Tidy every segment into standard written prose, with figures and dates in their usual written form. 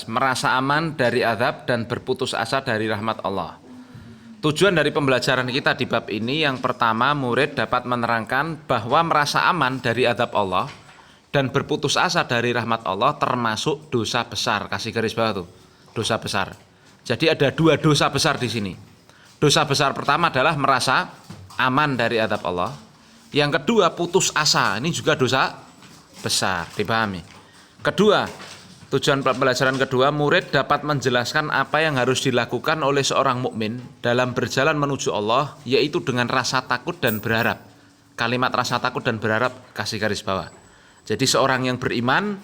merasa aman dari azab dan berputus asa dari rahmat Allah. Tujuan dari pembelajaran kita di bab ini yang pertama, murid dapat menerangkan bahwa merasa aman dari azab Allah dan berputus asa dari rahmat Allah termasuk dosa besar. Kasih garis bawah tuh, dosa besar. Jadi ada dua dosa besar di sini. Dosa besar pertama adalah merasa aman dari azab Allah. Yang kedua, putus asa. Ini juga dosa besar, dipahami. Kedua, tujuan pembelajaran kedua, murid dapat menjelaskan apa yang harus dilakukan oleh seorang mukmin dalam berjalan menuju Allah, yaitu dengan rasa takut dan berharap. Kalimat rasa takut dan berharap kasih garis bawah. Jadi seorang yang beriman,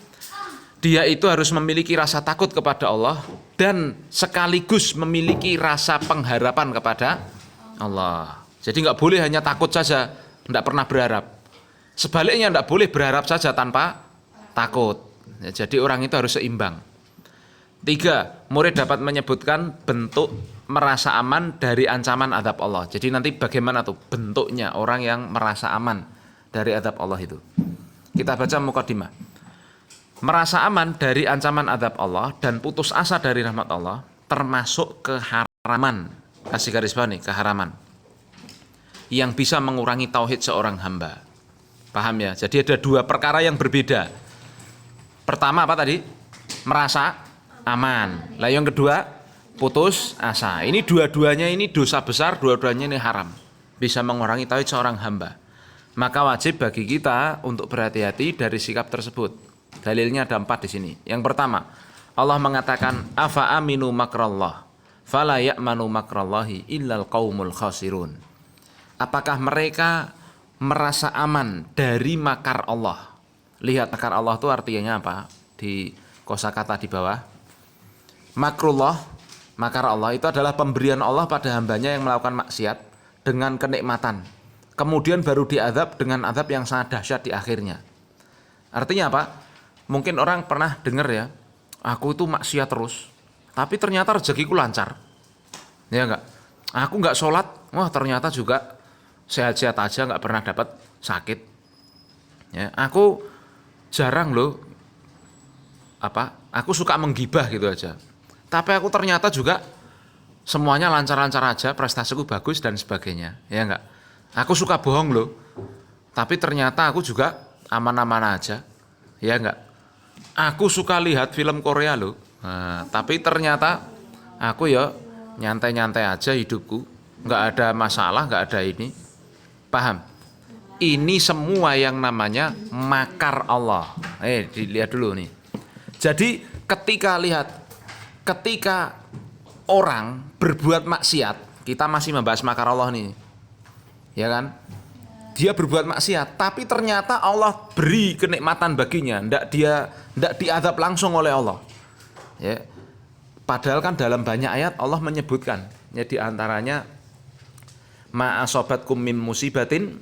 dia itu harus memiliki rasa takut kepada Allah dan sekaligus memiliki rasa pengharapan kepada Allah. Jadi nggak boleh hanya takut saja, tidak pernah berharap. Sebaliknya tidak boleh berharap saja tanpa takut. Ya, jadi orang itu harus seimbang. 3, murid dapat menyebutkan bentuk merasa aman dari ancaman azab Allah. Jadi nanti bagaimana tuh bentuknya orang yang merasa aman dari azab Allah itu. Kita baca mukadimah. Merasa aman dari ancaman azab Allah dan putus asa dari rahmat Allah termasuk keharaman. Kasih garis bawah nih, keharaman yang bisa mengurangi tauhid seorang hamba. Paham ya? Jadi ada dua perkara yang berbeda. Pertama apa tadi? Merasa aman. Lah yang kedua, putus asa. Ini dua-duanya ini dosa besar, dua-duanya ini haram. Bisa mengurangi tauhid seorang hamba. Maka wajib bagi kita untuk berhati-hati dari sikap tersebut. Dalilnya ada 4 di sini. Yang pertama, Allah mengatakan afa aminu makrallah fala ya'manu makrallahi illal qaumul khasirun. Apakah mereka merasa aman dari makar Allah? Lihat, makar Allah itu artinya apa? Di kosakata di bawah. Makrullah, makar Allah itu adalah pemberian Allah pada hambanya yang melakukan maksiat dengan kenikmatan. Kemudian baru diazab dengan azab yang sangat dahsyat di akhirnya. Artinya apa? Mungkin orang pernah dengar ya, aku itu maksiat terus, tapi ternyata rezekiku lancar. Ya enggak? Aku enggak sholat, wah ternyata juga sehat-sehat aja, enggak pernah dapat sakit. Ya, aku jarang loh aku suka menggibah gitu aja, tapi aku ternyata juga semuanya lancar-lancar aja, prestasiku bagus dan sebagainya. Ya enggak, aku suka bohong loh, tapi ternyata aku juga aman-aman aja. Ya enggak, aku suka lihat film Korea loh, tapi ternyata aku ya nyantai-nyantai aja hidupku, enggak ada masalah, enggak ada ini. Paham? Ini semua yang namanya makar Allah. Dilihat dulu nih. Jadi ketika orang berbuat maksiat, kita masih membahas makar Allah nih. Ya kan? Dia berbuat maksiat, tapi ternyata Allah beri kenikmatan baginya, ndak diazab langsung oleh Allah. Ya. Padahal kan dalam banyak ayat Allah menyebutkan, ya di antaranya ma asobatkum mim musibatin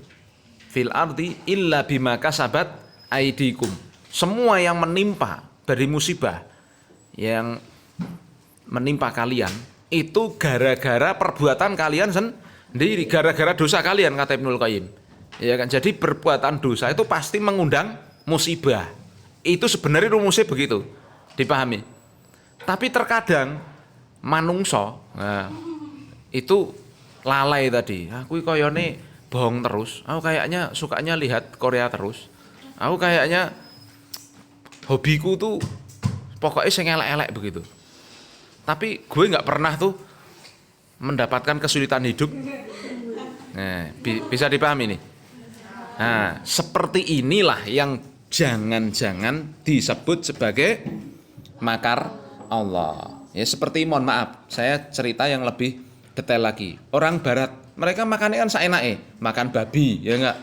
fil ardi illa bima kasabat aidikum. Semua yang menimpa dari musibah yang menimpa kalian itu gara-gara perbuatan kalian sendiri, gara-gara dosa kalian, kata Ibnul Qayyim. Ya kan? Jadi perbuatan dosa itu pasti mengundang musibah. Itu sebenarnya rumusnya begitu. Dipahami. Tapi terkadang manungso itu lalai tadi. Aku koyone bohong terus. Aku kayaknya sukanya lihat Korea terus. Aku kayaknya hobiku tuh pokoknya sing elek-elek begitu. Tapi gue nggak pernah tuh mendapatkan kesulitan hidup. Bisa dipahami nih. Nah, seperti inilah yang jangan-jangan disebut sebagai makar Allah. Ya seperti, mohon maaf, saya cerita yang lebih detail lagi. Orang Barat, mereka makannya kan seenake, makan babi, ya enggak?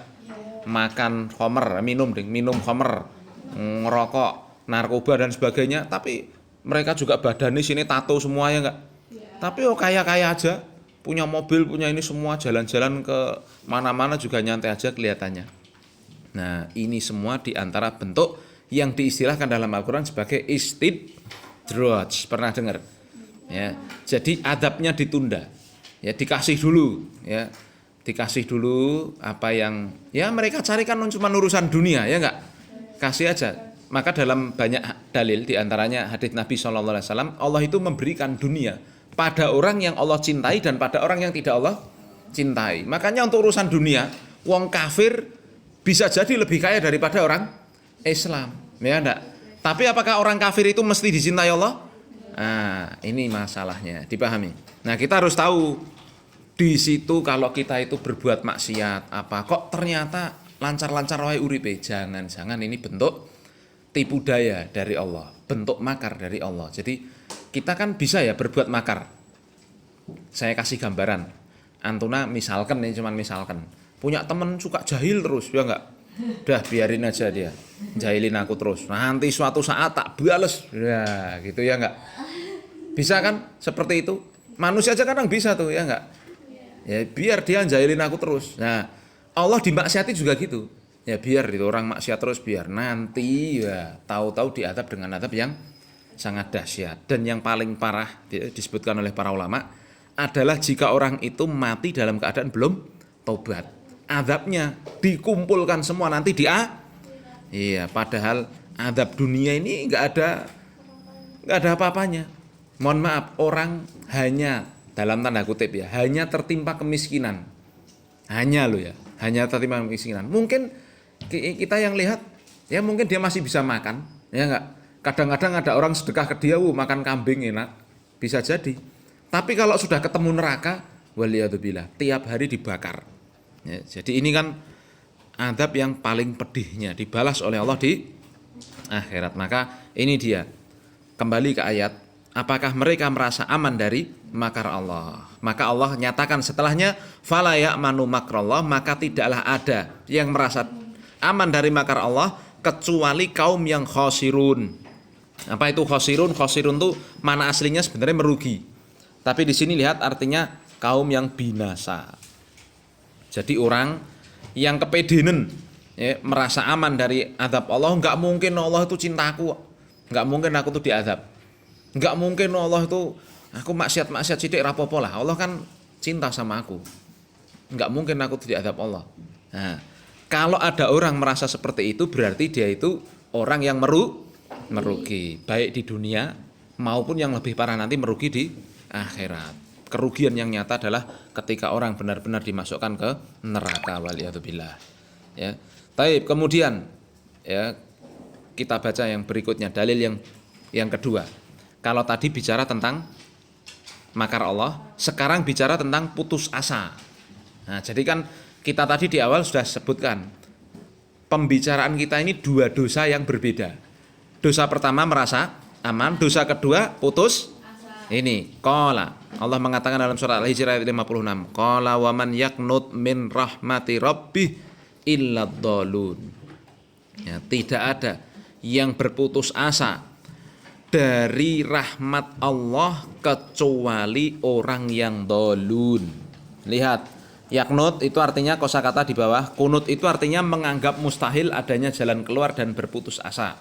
Makan khamr, minum khamr, ngerokok, narkoba dan sebagainya. Tapi mereka juga badannya sini tato semua, ya enggak? Tapi kaya-kaya aja, punya mobil, punya ini semua, jalan-jalan ke mana-mana juga nyantai aja kelihatannya. Nah, ini semua diantara bentuk yang diistilahkan dalam Al-Quran sebagai istidraj. Pernah dengar? Ya, jadi adabnya ditunda. Ya, dikasih dulu, ya. Dikasih dulu apa yang ya mereka carikan cuma urusan dunia, ya enggak? Kasih aja. Maka dalam banyak dalil, diantaranya hadits Nabi SAW, Allah itu memberikan dunia pada orang yang Allah cintai dan pada orang yang tidak Allah cintai. Makanya untuk urusan dunia, wong kafir bisa jadi lebih kaya daripada orang Islam, ya enggak? Tapi apakah orang kafir itu mesti dicintai Allah? Nah, ini masalahnya, dipahami. Nah, kita harus tahu di situ kalau kita itu berbuat maksiat apa kok ternyata lancar-lancar wae uripe. Jangan ini bentuk tipu daya dari Allah, bentuk makar dari Allah. Jadi kita kan bisa ya berbuat makar. Saya kasih gambaran. Antuna misalkan ini cuman misalkan, punya temen suka jahil terus, ya enggak? Udah biarin aja dia, jahilin aku terus. Nanti suatu saat tak bales. Ya, gitu ya enggak? Bisa kan seperti itu? Manusia aja kadang bisa tuh, ya enggak? Ya biar dia jahilin aku terus. Nah, Allah dimaksiati juga gitu. Ya biar itu orang maksiat terus, biar nanti ya tahu-tahu diadab dengan adab yang sangat dahsyat. Dan yang paling parah disebutkan oleh para ulama adalah jika orang itu mati dalam keadaan belum taubat. Adabnya dikumpulkan semua nanti iya, padahal adab dunia ini enggak ada apa-apanya. Mohon maaf, orang hanya dalam tanda kutip ya, hanya tertimpa kemiskinan. Hanya tertimpa kemiskinan. Mungkin kita yang lihat, ya mungkin dia masih bisa makan, ya enggak? Kadang-kadang ada orang sedekah ke dia, makan kambing enak, bisa jadi. Tapi kalau sudah ketemu neraka, waliyadzubillah, tiap hari dibakar. Ya, jadi ini kan adab yang paling pedihnya, dibalas oleh Allah di akhirat. Maka ini dia, kembali ke ayat, apakah mereka merasa aman dari makar Allah? Maka Allah nyatakan setelahnya, fala ya'manu makrallah, maka tidaklah ada yang merasa aman dari makar Allah kecuali kaum yang khosirun. Apa itu khosirun? Khosirun itu mana aslinya sebenarnya merugi. Tapi di sini lihat artinya kaum yang binasa. Jadi orang yang kepedenan, ya, merasa aman dari azab Allah, enggak mungkin Allah itu cintaku, enggak mungkin aku tuh diazab. Enggak mungkin Allah itu aku maksiat sithik rapopo lah. Allah kan cinta sama aku. Enggak mungkin aku tuh diazab Allah. Nah, kalau ada orang merasa seperti itu, berarti dia itu orang yang merugi, baik di dunia maupun yang lebih parah nanti merugi di akhirat. Kerugian yang nyata adalah ketika orang benar-benar dimasukkan ke neraka, waliyadzubillah. Ya. Baik, kemudian ya kita baca yang berikutnya, dalil yang kedua. Kalau tadi bicara tentang makar Allah, sekarang bicara tentang putus asa. Nah, jadi kan kita tadi di awal sudah sebutkan, pembicaraan kita ini dua dosa yang berbeda. Dosa pertama merasa aman, dosa kedua putus ini. Qala, Allah mengatakan dalam surat Al-Hijr ayat 56, qala wa man yaqnut min rahmati rabbih illa dhalun. Ya, tidak ada yang berputus asa dari rahmat Allah kecuali orang yang dhalun. Lihat, yaknut itu artinya kosakata di bawah, kunut itu artinya menganggap mustahil adanya jalan keluar dan berputus asa.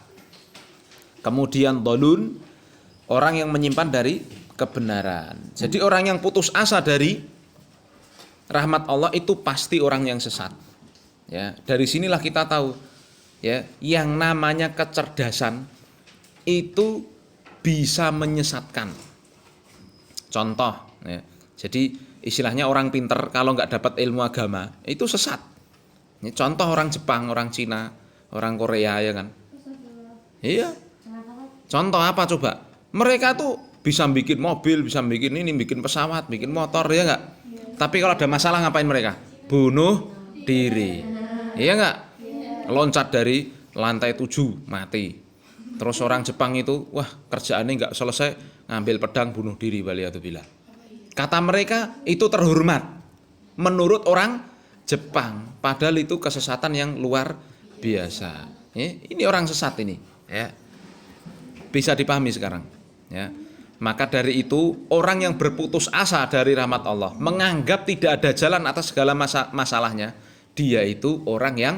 Kemudian dhalun, orang yang menyimpan dari kebenaran. Jadi orang yang putus asa dari rahmat Allah itu pasti orang yang sesat. Ya, dari sinilah kita tahu ya, yang namanya kecerdasan itu bisa menyesatkan. Contoh ya. Jadi istilahnya orang pinter kalau nggak dapat ilmu agama itu sesat. Ini contoh orang Jepang, orang Cina, orang Korea ya kan. Iya. Contoh apa coba? Mereka tuh bisa bikin mobil, bisa bikin ini, bikin pesawat, bikin motor ya enggak? Tapi kalau ada masalah ngapain mereka? Bunuh diri. Iya enggak? Loncat dari lantai 7 mati. Terus orang Jepang itu, wah kerjaannya enggak selesai, ngambil pedang bunuh diri, waliyadzubillah. Kata mereka itu terhormat menurut orang Jepang, padahal itu kesesatan yang luar biasa. Ya, ini orang sesat ini, ya. Bisa dipahami sekarang, ya. Maka dari itu orang yang berputus asa dari rahmat Allah, menganggap tidak ada jalan atas segala masalahnya, dia itu orang yang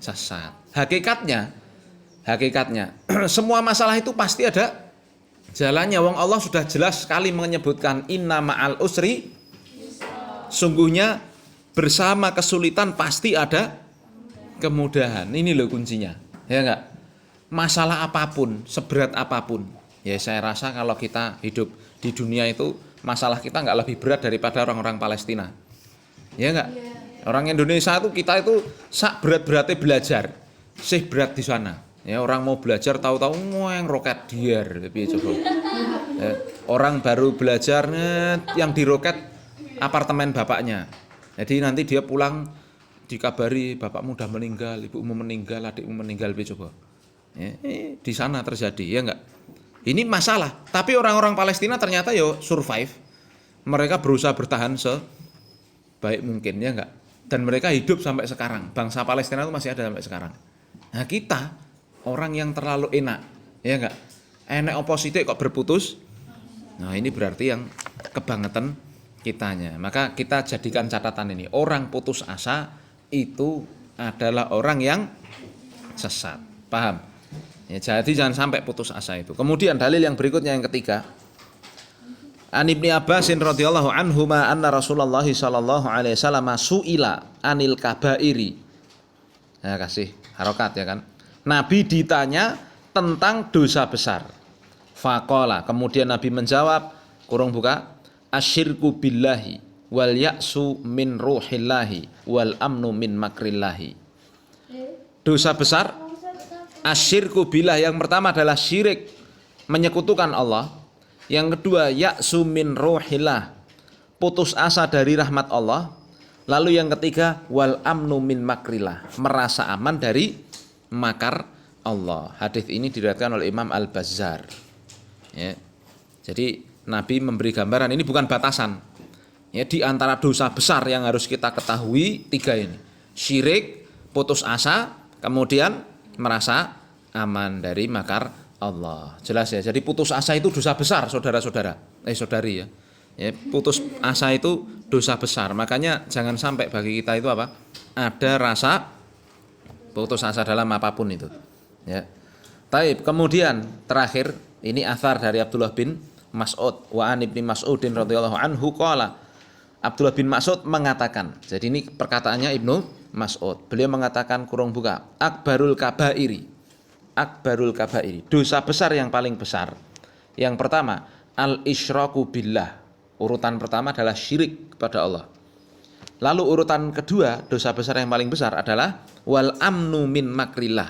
sesat. Hakikatnya semua masalah itu pasti ada jalannya. Wong Allah sudah jelas sekali menyebutkan inna ma'al usri, sungguhnya bersama kesulitan pasti ada kemudahan. Ini loh kuncinya, ya enggak? masalah apapun, seberat apapun. Ya saya rasa kalau kita hidup di dunia itu masalah kita nggak lebih berat daripada orang-orang Palestina. Ya enggak? Orang Indonesia itu kita itu sak berat-beratnya belajar. Sih berat di sana. Ya orang mau belajar tahu-tahu ngoeng roket diar piye coba. Ya, orang baru belajar yang diroket apartemen bapaknya. Jadi nanti dia pulang dikabari bapakmu udah meninggal, ibumu meninggal, adikmu meninggal piye coba. Ya, di sana terjadi ya enggak? Ini masalah. Tapi orang-orang Palestina ternyata yo survive. Mereka berusaha bertahan sebaik mungkin ya enggak? Dan mereka hidup sampai sekarang. Bangsa Palestina itu masih ada sampai sekarang. Nah kita orang yang terlalu enak, ya enggak? Enak oposite kok berputus. Nah ini berarti yang kebangetan kitanya. Maka kita jadikan catatan ini. Orang putus asa itu adalah orang yang sesat. Paham? Ya, jadi jangan sampai putus asa itu. Kemudian dalil yang berikutnya yang ketiga. An Ibnu Abbasin radhiyallahu anhuma anna Rasulullah sallallahu alaihi wasallam suila anil kabairi. Ya kasih harokat ya kan. Nabi ditanya tentang dosa besar. Faqala, kemudian Nabi menjawab, kurung buka, asyirku billahi wal ya'su min ruhillahi wal amnu min makrillahi. Dosa besar, asyirku billah, yang pertama adalah syirik, menyekutukan Allah. Yang kedua, ya'su min ruhillah, putus asa dari rahmat Allah. Lalu yang ketiga, wal amnu min makrillah, merasa aman dari makar Allah. Hadis ini diriwayatkan oleh Imam Al-Bazzar. Ya. Jadi Nabi memberi gambaran, ini bukan batasan. Ya, di antara dosa besar yang harus kita ketahui tiga ini. Syirik, putus asa, kemudian merasa aman dari makar Allah. Jelas ya. Jadi putus asa itu dosa besar, saudara-saudara. Saudari ya. Ya, putus asa itu dosa besar. Makanya jangan sampai bagi kita itu apa? Ada rasa putus asa dalam apapun itu. Ya. Taib. Kemudian terakhir ini athar dari Abdullah bin Mas'ud wa an ibni Mas'udin radhiyallahu anhu qala. Abdullah bin Mas'ud mengatakan. Jadi ini perkataannya Ibnu Mas'ud. Beliau mengatakan kurung buka, akbarul kabairi. Akbarul kabairi, dosa besar yang paling besar. Yang pertama, al-isyraku billah. Urutan pertama adalah syirik kepada Allah. Lalu urutan kedua, dosa besar yang paling besar adalah wal amnu min makrillah,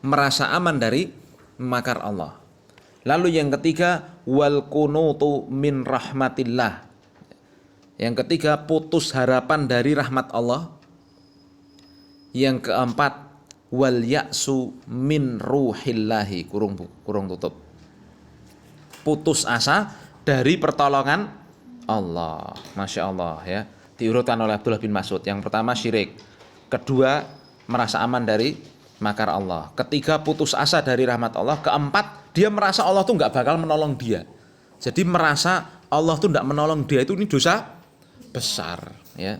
merasa aman dari makar Allah. Lalu yang ketiga, wal kunutu min rahmatillah. Yang ketiga, putus harapan dari rahmat Allah. Yang keempat, wal ya'su min ruhillahi, kurung tutup, putus asa dari pertolongan Allah. Masya Allah ya. Diurutkan oleh Abdullah bin Mas'ud. Yang pertama syirik, kedua merasa aman dari makar Allah, ketiga putus asa dari rahmat Allah, keempat dia merasa Allah tuh nggak bakal menolong dia. Jadi merasa Allah tuh nggak menolong dia, itu ini dosa besar ya.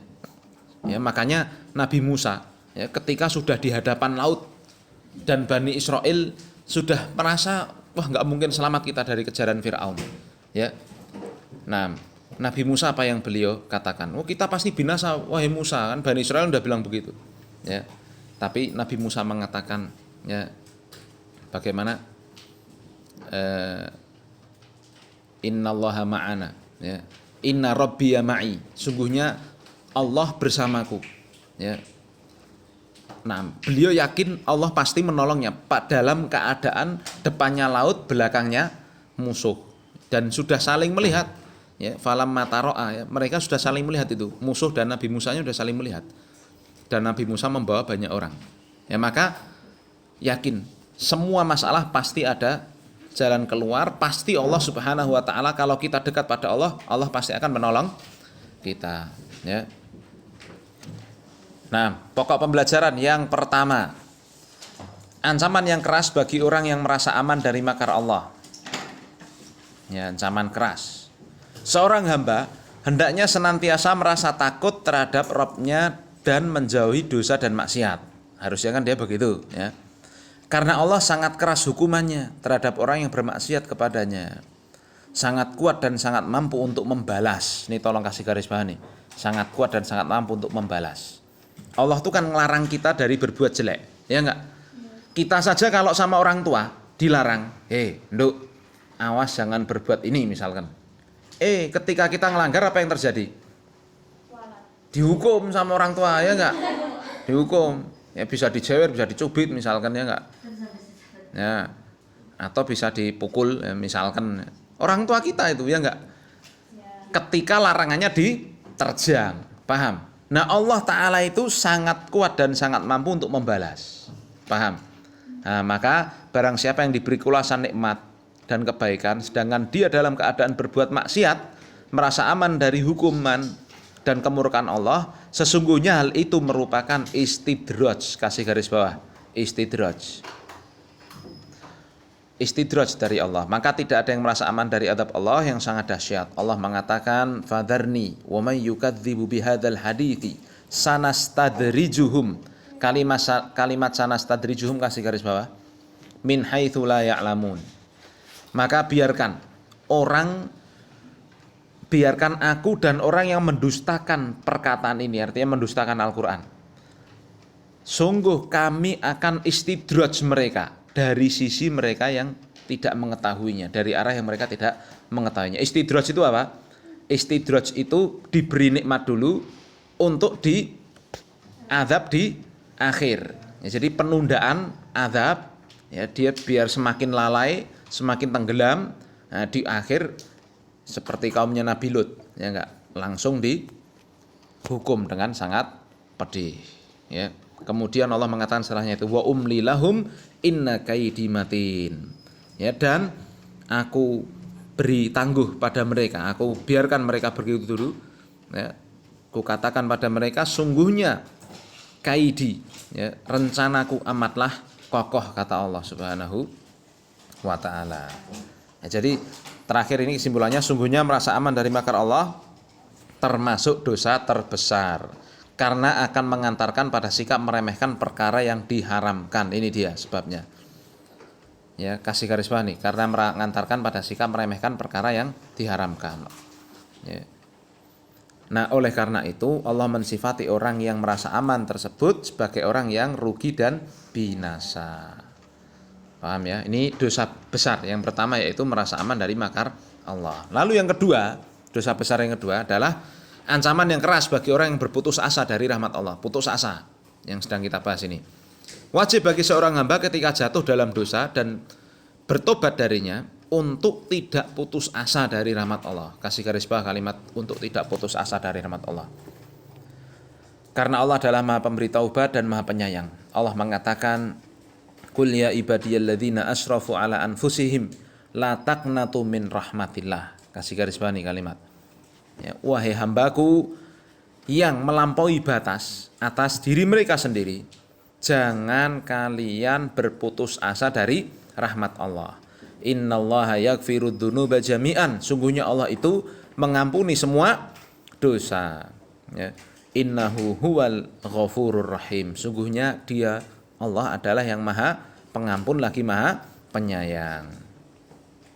Ya makanya Nabi Musa ya, ketika sudah di hadapan laut dan Bani Israel sudah merasa wah nggak mungkin selamat kita dari kejaran Fir'aun ya. Nah Nabi Musa apa yang beliau katakan? Oh kita pasti binasa wahai Musa, kan Bani Israel udah bilang begitu ya. Tapi Nabi Musa mengatakan ya bagaimana innallaha ma'ana ya, inna rabbiya ma'i, sungguhnya Allah bersamaku ya. Nah, beliau yakin Allah pasti menolongnya dalam keadaan depannya laut, belakangnya musuh, dan sudah saling melihat ya, falam mataro'a ya, mereka sudah saling melihat itu, musuh dan Nabi Musanya sudah saling melihat, dan Nabi Musa membawa banyak orang ya. Maka yakin semua masalah pasti ada jalan keluar, pasti Allah Subhanahu wa taala, kalau kita dekat pada Allah, Allah pasti akan menolong kita ya. Nah, pokok pembelajaran yang pertama, ancaman yang keras bagi orang yang merasa aman dari makar Allah. Ya, ancaman keras. Seorang hamba hendaknya senantiasa merasa takut terhadap Rabb-nya dan menjauhi dosa dan maksiat. Harusnya kan dia begitu, ya. Karena Allah sangat keras hukumannya terhadap orang yang bermaksiat kepadanya. Sangat kuat dan sangat mampu untuk membalas. Ini tolong kasih garis bawah nih. Sangat kuat dan sangat mampu untuk membalas. Allah tuh kan ngelarang kita dari berbuat jelek, ya enggak? Kita saja kalau sama orang tua dilarang, nduk, awas jangan berbuat ini misalkan. Ketika kita ngelanggar apa yang terjadi? Dihukum sama orang tua, ya enggak? Dihukum. Ya bisa dijewer, bisa dicubit misalkan, ya enggak? Ya. Atau bisa dipukul, ya, misalkan. Orang tua kita itu, ya enggak? Ketika larangannya diterjang, paham? Nah, Allah Ta'ala itu sangat kuat dan sangat mampu untuk membalas, paham? Nah, maka barang siapa yang diberi kulasan nikmat dan kebaikan, sedangkan dia dalam keadaan berbuat maksiat, merasa aman dari hukuman dan kemurkaan Allah, sesungguhnya hal itu merupakan istidraj, kasih garis bawah, istidraj dari Allah. Maka tidak ada yang merasa aman dari adab Allah yang sangat dahsyat. Allah mengatakan, fadharni wa may yukadzibu bihadzal hadithi sanastadrijuhum. Kalimat sanastadrijuhum kasih garis bawah, min haitsu la ya'lamun. Maka biarkan aku dan orang yang mendustakan perkataan ini, artinya mendustakan Al-Quran. Sungguh kami akan istidraj mereka dari sisi mereka yang tidak mengetahuinya, dari arah yang mereka tidak mengetahuinya. Istidraj itu apa? Istidraj itu diberi nikmat dulu untuk diazab di akhir. Ya, jadi penundaan azab, ya, dia biar semakin lalai, semakin tenggelam. Nah, di akhir seperti kaumnya Nabi Lut, ya enggak, langsung dihukum dengan sangat pedih, ya. Kemudian Allah mengatakan setelahnya itu, wa umli lahum inna kaidi matin. Ya, dan aku beri tangguh pada mereka, aku biarkan mereka begitu dulu, ya. Aku katakan pada mereka, sungguhnya kaidi, ya, rencanaku amatlah kokoh, kata Allah Subhanahu wa ta'ala. Ya, jadi terakhir ini kesimpulannya, sungguhnya merasa aman dari makar Allah termasuk dosa terbesar, karena akan mengantarkan pada sikap meremehkan perkara yang diharamkan. Ini dia sebabnya. Ya, kasih garis bawah nih, karena mengantarkan pada sikap meremehkan perkara yang diharamkan. Ya. Nah, oleh karena itu Allah mensifati orang yang merasa aman tersebut sebagai orang yang rugi dan binasa. Paham ya? Ini dosa besar. Yang pertama yaitu merasa aman dari makar Allah. Lalu yang kedua, dosa besar yang kedua adalah ancaman yang keras bagi orang yang berputus asa dari rahmat Allah. Putus asa yang sedang kita bahas ini. Wajib bagi seorang hamba ketika jatuh dalam dosa dan bertobat darinya untuk tidak putus asa dari rahmat Allah. Kasih garis bawah kalimat untuk tidak putus asa dari rahmat Allah. Karena Allah adalah Maha Pemberi taubat dan Maha Penyayang. Allah mengatakan, "Qul ya ibadiyalladzina asrafu ala anfusihim la taqnatu min rahmatillah." Kasih garis bawah nih kalimat. Ya, wahai hambaku yang melampaui batas atas diri mereka sendiri, jangan kalian berputus asa dari rahmat Allah. Innallaha yaghfirud dzunuba jami'an. Sungguhnya Allah itu mengampuni semua dosa. Ya. Innahu huwal ghafurur rahim. Sungguhnya dia, Allah adalah yang maha pengampun lagi maha penyayang.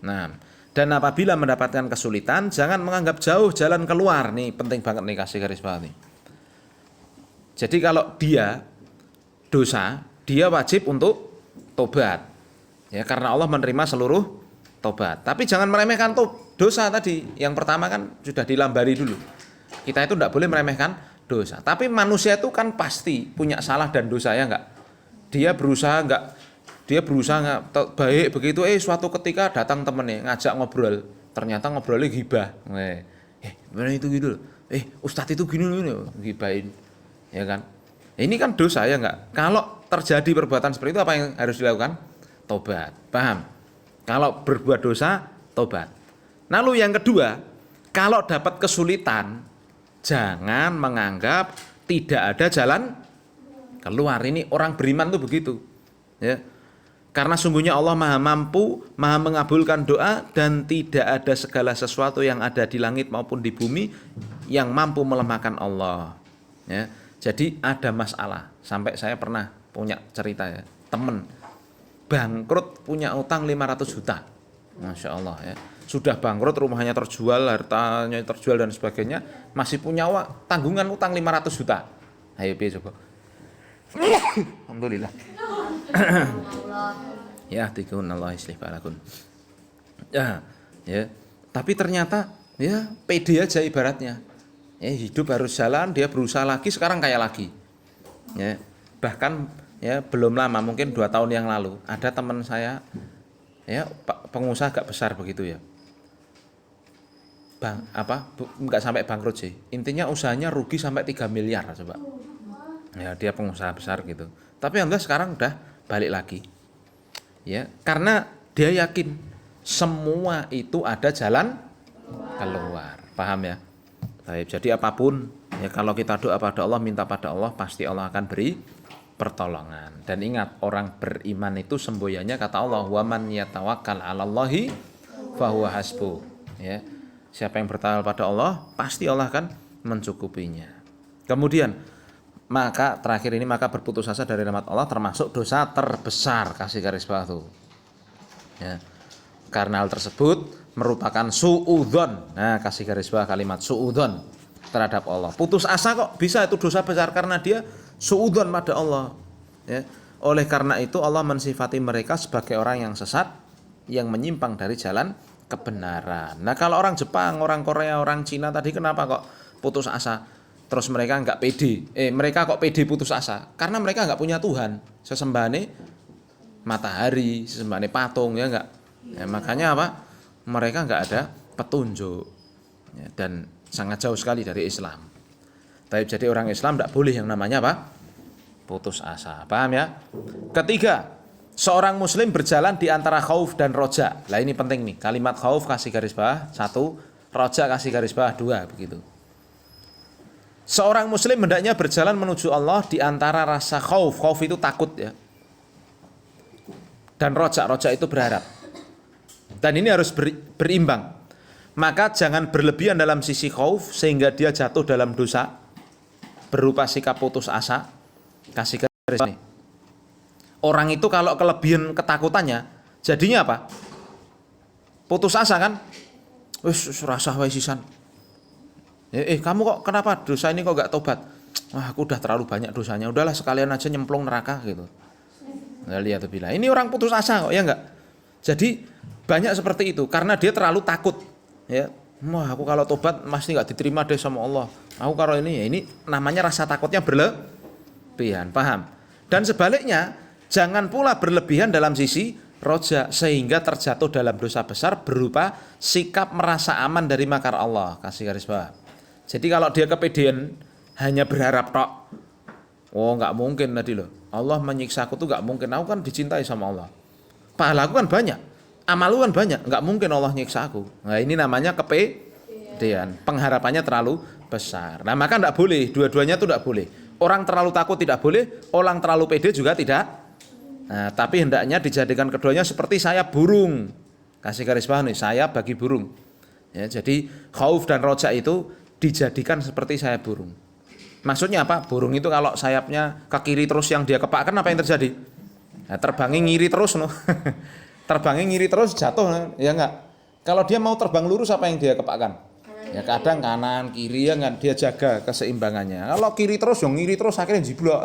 Nah, dan apabila mendapatkan kesulitan, jangan menganggap jauh jalan keluar. Nih penting banget nih, kasih garis bawah nih. Jadi kalau dia dosa, dia wajib untuk tobat. Ya, karena Allah menerima seluruh tobat. Tapi jangan meremehkan dosa tadi. Yang pertama kan sudah dilambari dulu. Kita itu tidak boleh meremehkan dosa. Tapi manusia itu kan pasti punya salah dan dosa, ya enggak? Dia berusaha baik begitu, suatu ketika datang temennya ngajak ngobrol, ternyata ngobrolnya ghibah. Gimana itu gitu? Ustadz itu gini ghibahin, ya kan? Ini kan dosa, ya enggak? Kalau terjadi perbuatan seperti itu, apa yang harus dilakukan? Tobat, paham? Kalau berbuat dosa, tobat. Lalu yang kedua, kalau dapat kesulitan, jangan menganggap tidak ada jalan keluar. Ini orang beriman tuh begitu, ya. Karena sungguhnya Allah maha mampu, maha mengabulkan doa, dan tidak ada segala sesuatu yang ada di langit maupun di bumi yang mampu melemahkan Allah. Ya, jadi ada masalah. Sampai saya pernah punya cerita, ya, temen bangkrut, punya utang 500 juta. Masya Allah, ya. Sudah bangkrut, rumahnya terjual, hartanya terjual dan sebagainya, masih punya tanggungan utang 500 juta. Ayo coba. Alhamdulillah. Ya, tikun Allah islih balakun. Ya. Tapi ternyata ya pede aja ibaratnya. Ya, hidup harus jalan, dia berusaha lagi, sekarang kayak lagi. Ya. Bahkan ya belum lama, mungkin 2 tahun yang lalu, ada teman saya ya pengusaha agak besar begitu ya. Enggak sampai bangkrut sih. Intinya usahanya rugi sampai 3 miliar coba. Ya, dia pengusaha besar gitu. Tapi alhamdulillah sekarang udah balik lagi. Ya, karena dia yakin semua itu ada jalan keluar. Paham ya? Baik, jadi apapun ya kalau kita doa pada Allah, minta pada Allah, pasti Allah akan beri pertolongan. Dan ingat, orang beriman itu semboyannya kata Allah, "Wa man yatawakkal 'alallahi fahuwa hasbuh." Ya. Siapa yang bertawakal pada Allah, pasti Allah akan mencukupinya. Kemudian maka terakhir ini, maka berputus asa dari rahmat Allah termasuk dosa terbesar, kasih garis bawah tuh. Ya. Karena hal tersebut merupakan suudzon. Nah, kasih garis bawah kalimat suudzon terhadap Allah. Putus asa kok bisa itu dosa besar karena dia suudzon pada Allah. Ya. Oleh karena itu Allah mensifati mereka sebagai orang yang sesat, yang menyimpang dari jalan kebenaran. Nah, kalau orang Jepang, orang Korea, orang Cina tadi kenapa kok putus asa? Terus mereka nggak pede. Mereka kok pede putus asa? Karena mereka nggak punya Tuhan. Sesembahane matahari, sesembahane patung, ya nggak. Ya, makanya apa? Mereka nggak ada petunjuk, ya, dan sangat jauh sekali dari Islam. Tapi jadi orang Islam tidak boleh yang namanya apa? Putus asa. Paham ya? Ketiga, seorang muslim berjalan di antara khauf dan roja. Lah ini penting nih. Kalimat khauf kasih garis bawah 1, roja kasih garis bawah 2, begitu. Seorang muslim hendaknya berjalan menuju Allah di antara rasa khauf. Khauf itu takut ya. Dan roja itu berharap. Dan ini harus berimbang. Maka jangan berlebihan dalam sisi khauf sehingga dia jatuh dalam dosa berupa sikap putus asa. Kasih garis nih. Orang itu kalau kelebihan ketakutannya, jadinya apa? Putus asa kan? Wis rasa wae sisan. Kamu kok kenapa dosa ini kok gak tobat? Wah, aku udah terlalu banyak dosanya. Udahlah sekalian aja nyemplung neraka gitu. Nah, lihat bilang, ini orang putus asa kok, ya enggak? Jadi banyak seperti itu karena dia terlalu takut. Ya, wah aku kalau tobat pasti nggak diterima deh sama Allah. Aku kalau ini ya ini namanya rasa takutnya berlebihan, paham? Dan sebaliknya, jangan pula berlebihan dalam sisi roja sehingga terjatuh dalam dosa besar berupa sikap merasa aman dari makar Allah. Kasih garis bawah. Jadi kalau dia kepedean hanya berharap tok, oh nggak mungkin tadi loh. Allah menyiksa aku tuh nggak mungkin. Aku kan dicintai sama Allah. Pahala aku kan banyak, amal kan banyak, nggak mungkin Allah nyiksa aku. Nah ini namanya kepedean. Pengharapannya terlalu besar. Nah maka nggak boleh, dua-duanya tuh nggak boleh. Orang terlalu takut tidak boleh, orang terlalu pede juga tidak. Nah, tapi hendaknya dijadikan keduanya seperti saya burung. Kasih garis bawah nih, saya bagi burung. Ya, jadi khauf dan roja itu dijadikan seperti saya burung. Maksudnya apa? Burung itu kalau sayapnya ke kiri terus yang dia kepakkan apa yang terjadi? Nah, terbangnya ngiri terus no. Terbangnya ngiri terus jatuh ya enggak? Kalau dia mau terbang lurus apa yang dia kepakkan? Ya kadang kanan, kiri ya enggak, dia jaga keseimbangannya. Kalau kiri terus yang ngiri terus akhirnya jiblok.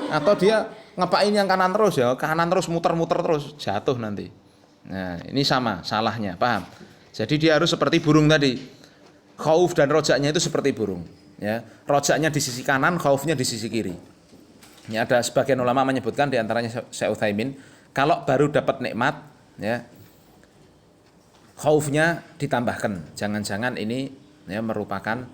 Atau dia ngepain yang kanan terus ya, kanan terus muter-muter terus jatuh nanti. Nah, ini sama salahnya, paham? Jadi dia harus seperti burung tadi. Khauf dan rojaknya itu seperti burung, ya. Rojaknya di sisi kanan, khaufnya di sisi kiri. Ya, ada sebagian ulama menyebutkan di antaranya Syekh Utsaimin, kalau baru dapat nikmat, ya, khaufnya ditambahkan. Jangan-jangan ini ya merupakan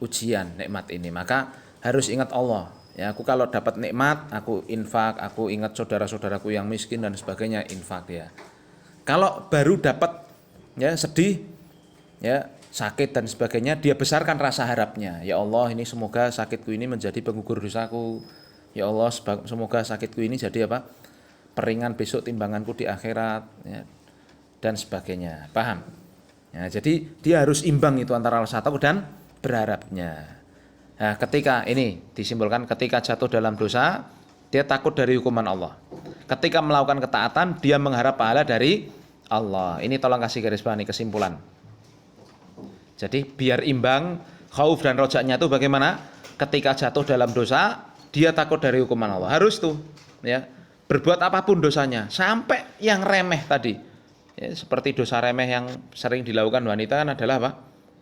ujian nikmat ini. Maka harus ingat Allah. Ya, aku kalau dapat nikmat, aku infak, aku ingat saudara-saudaraku yang miskin dan sebagainya, infak ya. Kalau baru dapat ya sedih, ya sakit dan sebagainya, dia besarkan rasa harapnya. Ya Allah, ini semoga sakitku ini menjadi penggugur dosaku. Ya Allah, semoga sakitku ini jadi apa? Peringan besok timbanganku di akhirat, ya, dan sebagainya. Paham? Ya, jadi dia harus imbang itu antara rasa takut dan berharapnya. Nah, ketika ini disimpulkan, ketika jatuh dalam dosa, dia takut dari hukuman Allah. Ketika melakukan ketaatan, dia mengharap pahala dari Allah. Ini tolong kasih garis bawah nih kesimpulan. Jadi biar imbang, khauf dan rojaknya itu bagaimana? Ketika jatuh dalam dosa, dia takut dari hukuman Allah. Harus tuh, ya. berbuat apapun dosanya, sampai yang remeh tadi. Ya, seperti dosa remeh yang sering dilakukan wanita kan adalah apa?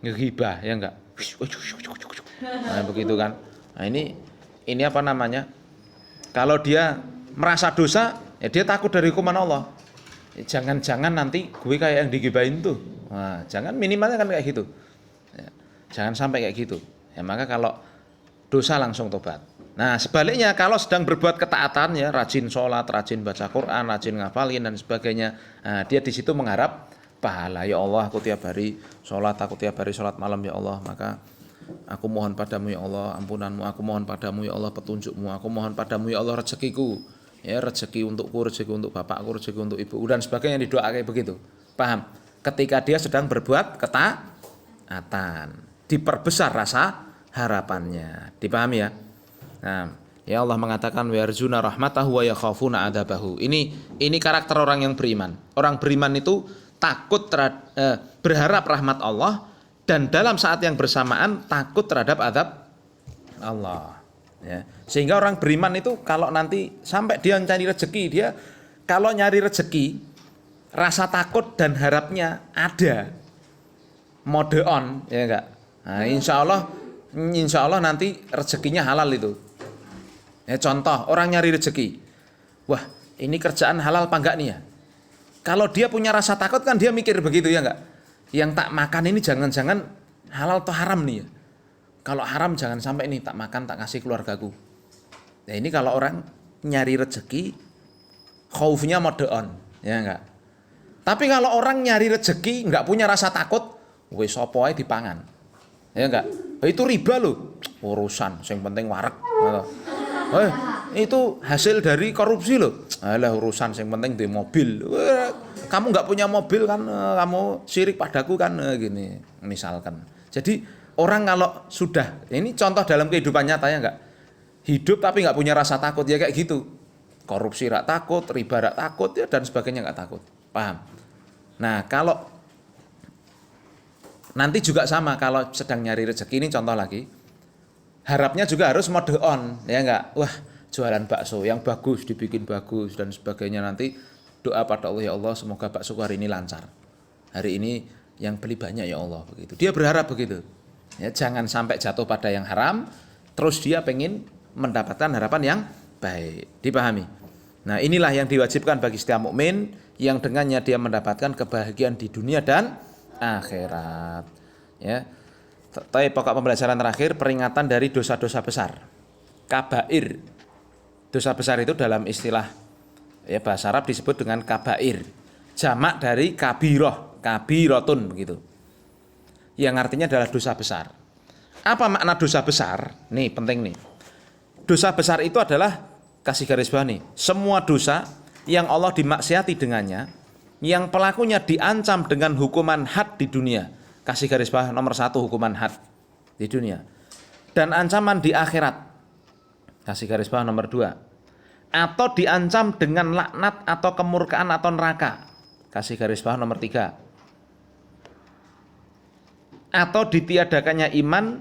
Ngegibah, ya enggak? Nah, begitu kan. Nah, ini apa namanya? Kalau dia merasa dosa, ya dia takut dari hukuman Allah. Jangan-jangan nanti gue kayak yang digibahin tuh. Nah, jangan, minimalnya kan kayak gitu. Ya, jangan sampai kayak gitu. Ya, maka kalau dosa langsung tobat. Nah, sebaliknya kalau sedang berbuat ketaatan, ya rajin sholat, rajin baca Quran, rajin ngafalin dan sebagainya, nah, dia di situ mengharap pahala. Ya Allah, aku tiap hari sholat, aku tiap hari sholat malam ya Allah, maka aku mohon padamu ya Allah ampunanmu, aku mohon padamu ya Allah petunjukmu, aku mohon padamu ya Allah rezekiku, ya rezeki untukku, rezeki untuk bapakku, rezeki untuk ibu dan sebagainya, didoa kayak begitu. Paham? Ketika dia sedang berbuat ketaatan, diperbesar rasa harapannya. Dipahami ya? Nah, ya Allah mengatakan wa yarjuna rahmatahu wa yakhafuna adzabahu. Ini karakter orang yang beriman. Orang beriman itu takut berharap rahmat Allah dan dalam saat yang bersamaan takut terhadap azab Allah. Ya. Sehingga orang beriman itu kalau nanti sampai dia mencari rezeki, dia kalau nyari rezeki rasa takut dan harapnya ada. Mode on, ya enggak? Nah, insya Allah nanti rezekinya halal itu. Ya, contoh orang nyari rezeki, wah ini kerjaan halal apa enggak nih ya? Kalau dia punya rasa takut kan dia mikir begitu ya enggak? Yang tak makan ini jangan-jangan halal atau haram nih ya? Kalau haram jangan sampai nih tak makan tak kasih keluargaku. Nah ini kalau orang nyari rezeki, khaufnya mode on, ya enggak? Tapi kalau orang nyari rezeki enggak punya rasa takut, wis apa ae dipangan. Ya enggak? Itu riba loh. Urusan, yang penting warak. Itu hasil dari korupsi loh. Alah urusan, yang penting di mobil. Kamu nggak punya mobil kan, kamu syirik padaku kan, gini misalkan. Jadi orang kalau sudah, ini contoh dalam kehidupan nyata ya nggak, hidup tapi nggak punya rasa takut ya kayak gitu. Korupsi nggak takut, riba nggak takut ya dan sebagainya nggak takut. Paham? Nah kalau nanti juga sama kalau sedang nyari rezeki, ini contoh lagi. Harapnya juga harus mode on, ya enggak? Wah, jualan bakso yang bagus, dibikin bagus dan sebagainya, nanti doa pada Allah, ya Allah semoga bakso hari ini lancar. Hari ini yang beli banyak ya Allah, begitu. Dia berharap begitu. Ya, jangan sampai jatuh pada yang haram, terus dia pengen mendapatkan harapan yang baik. Dipahami? Nah, inilah yang diwajibkan bagi setiap mukmin yang dengannya dia mendapatkan kebahagiaan di dunia dan akhirat. Ya. Tapi pokok pembelajaran terakhir, peringatan dari dosa-dosa besar. Kabair. Dosa besar itu dalam istilah ya bahasa Arab disebut dengan kabair. Jamak dari kabiroh, kabirotun begitu. Yang artinya adalah dosa besar. Apa makna dosa besar? Nih penting nih. Dosa besar itu adalah, kasih garis bawah nih, semua dosa yang Allah dimaksiati dengannya, yang pelakunya diancam dengan hukuman had di dunia. Kasih garis bawah nomor 1, hukuman had di dunia. Dan ancaman di akhirat. Kasih garis bawah nomor 2. Atau diancam dengan laknat atau kemurkaan atau neraka. Kasih garis bawah nomor 3. Atau ditiadakannya iman.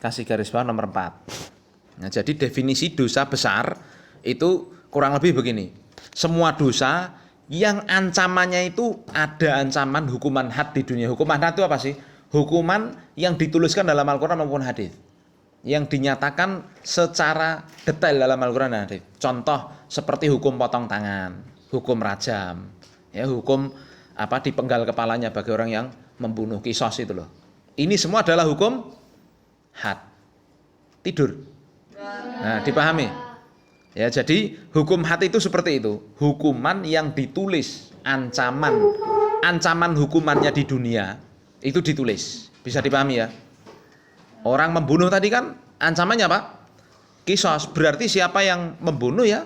Kasih garis bawah nomor 4. Nah, jadi definisi dosa besar itu kurang lebih begini. Semua dosa yang ancamannya itu ada ancaman hukuman had di dunia. Hukuman had itu apa sih? Hukuman yang dituliskan dalam Al-Quran maupun hadis, yang dinyatakan secara detail dalam Al-Quran dan hadis. Contoh seperti hukum potong tangan, hukum rajam, ya hukum apa dipenggal kepalanya bagi orang yang membunuh, kisos itu loh. Ini semua adalah hukum had. Tidur. Nah, dipahami? Ya, jadi hukum had itu seperti itu, hukuman yang ditulis, ancaman hukumannya di dunia itu ditulis, bisa dipahami ya. Orang membunuh tadi kan ancamannya apa? Kisos, berarti siapa yang membunuh ya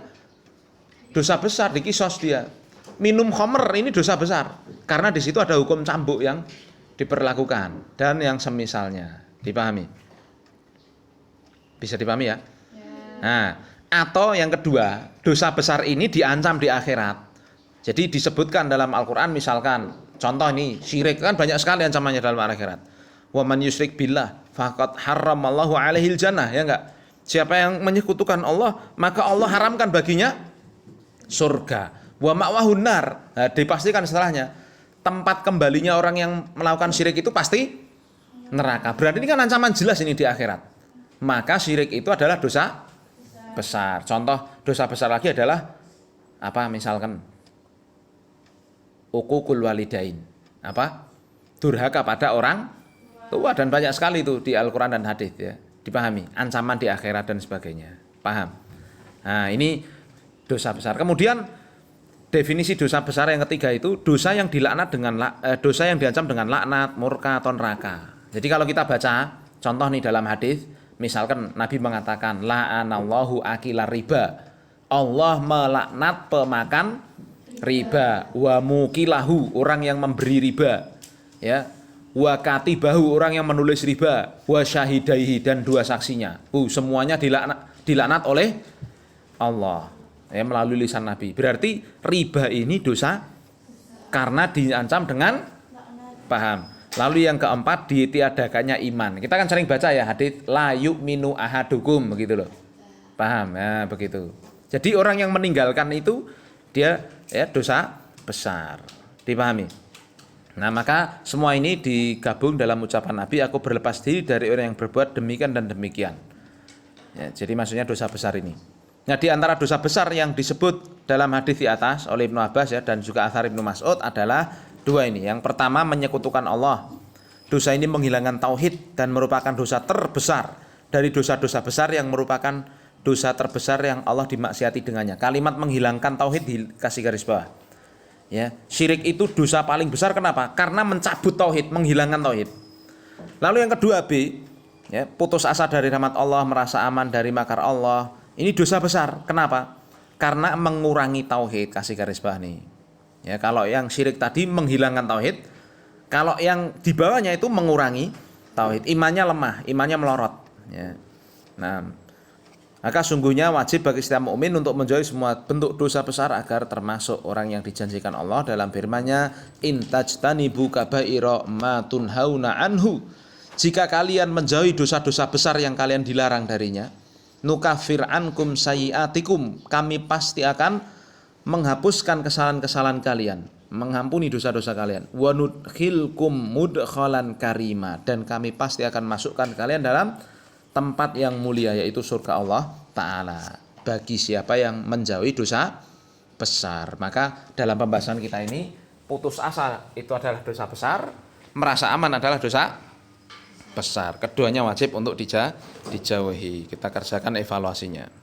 dosa besar, di kisos dia. Minum khamr ini dosa besar, karena di situ ada hukum cambuk yang diperlakukan dan yang semisalnya, dipahami? Bisa dipahami ya? Nah, atau yang kedua, dosa besar ini diancam di akhirat. Jadi disebutkan dalam Al-Quran misalkan, contoh ini, syirik kan banyak sekali ancamannya dalam akhirat. Wa man yusyrik billah faqad harramallahu alaihil jannah, ya enggak? Siapa yang menyekutukan Allah, maka Allah haramkan baginya surga. Wa ma'wahun nar. Nah, dipastikan setelahnya tempat kembalinya orang yang melakukan syirik itu pasti neraka. Berarti ini kan ancaman jelas ini di akhirat. Maka syirik itu adalah dosa besar. Contoh dosa besar lagi adalah apa? Misalkan uququl walidain. Apa? Durhaka pada orang tua, dan banyak sekali itu di Al-Qur'an dan hadis ya. Dipahami, ancaman di akhirat dan sebagainya. Paham? Nah, ini dosa besar. Kemudian definisi dosa besar yang ketiga itu dosa yang dilaknat dengan dosa yang diancam dengan laknat, murka atau neraka. Jadi kalau kita baca contoh nih dalam hadis, misalkan Nabi mengatakan la'anallahu akilar riba. Allah melaknat pemakan riba, wa mukilahu orang yang memberi riba. Ya. Wa katibahu orang yang menulis riba, wa syahidaihi dan dua saksinya. Semuanya dilaknat oleh Allah ya, melalui lisan Nabi. Berarti riba ini dosa karena diancam dengan paham. Lalu yang keempat, ditiadakannya iman. Kita kan sering baca ya hadis la yu'minu ahadukum begitu loh. Paham? Ya, begitu. Jadi orang yang meninggalkan itu dia ya dosa besar. Dipahami? Nah, maka semua ini digabung dalam ucapan Nabi, aku berlepas diri dari orang yang berbuat demikian dan demikian. Ya, jadi maksudnya dosa besar ini. Nah, di antara dosa besar yang disebut dalam hadis di atas oleh Ibnu Abbas ya dan juga Athar Ibnu Mas'ud adalah dua ini. Yang pertama, menyekutukan Allah. Dosa ini menghilangkan tauhid dan merupakan dosa terbesar dari dosa-dosa besar yang merupakan dosa terbesar yang Allah dimaksiati dengannya. Kalimat menghilangkan tauhid dikasih garis bawah. Ya, syirik itu dosa paling besar. Kenapa? Karena mencabut tauhid, menghilangkan tauhid. Lalu yang kedua B, ya, putus asa dari rahmat Allah, merasa aman dari makar Allah. Ini dosa besar. Kenapa? Karena mengurangi tauhid, kasih garis bawah nih. Ya, kalau yang syirik tadi menghilangkan tauhid, kalau yang di bawahnya itu mengurangi tauhid, imannya lemah, imannya melorot. Ya. Nah, maka sungguhnya wajib bagi setiap mukmin untuk menjauhi semua bentuk dosa besar agar termasuk orang yang dijanjikan Allah dalam firman-Nya, in tajtanibu kabaira ma tunhauna anhu. Jika kalian menjauhi dosa-dosa besar yang kalian dilarang darinya, nukafir ankum sayyiatikum, kami pasti akan menghapuskan kesalahan-kesalahan kalian, mengampuni dosa-dosa kalian. Wa nudkhilkum mudkhalan karima, dan kami pasti akan masukkan kalian dalam tempat yang mulia, yaitu surga Allah Ta'ala, bagi siapa yang menjauhi dosa besar. Maka dalam pembahasan kita ini, putus asa itu adalah dosa besar, merasa aman adalah dosa besar. Keduanya wajib untuk dijauhi. Kita kerjakan evaluasinya.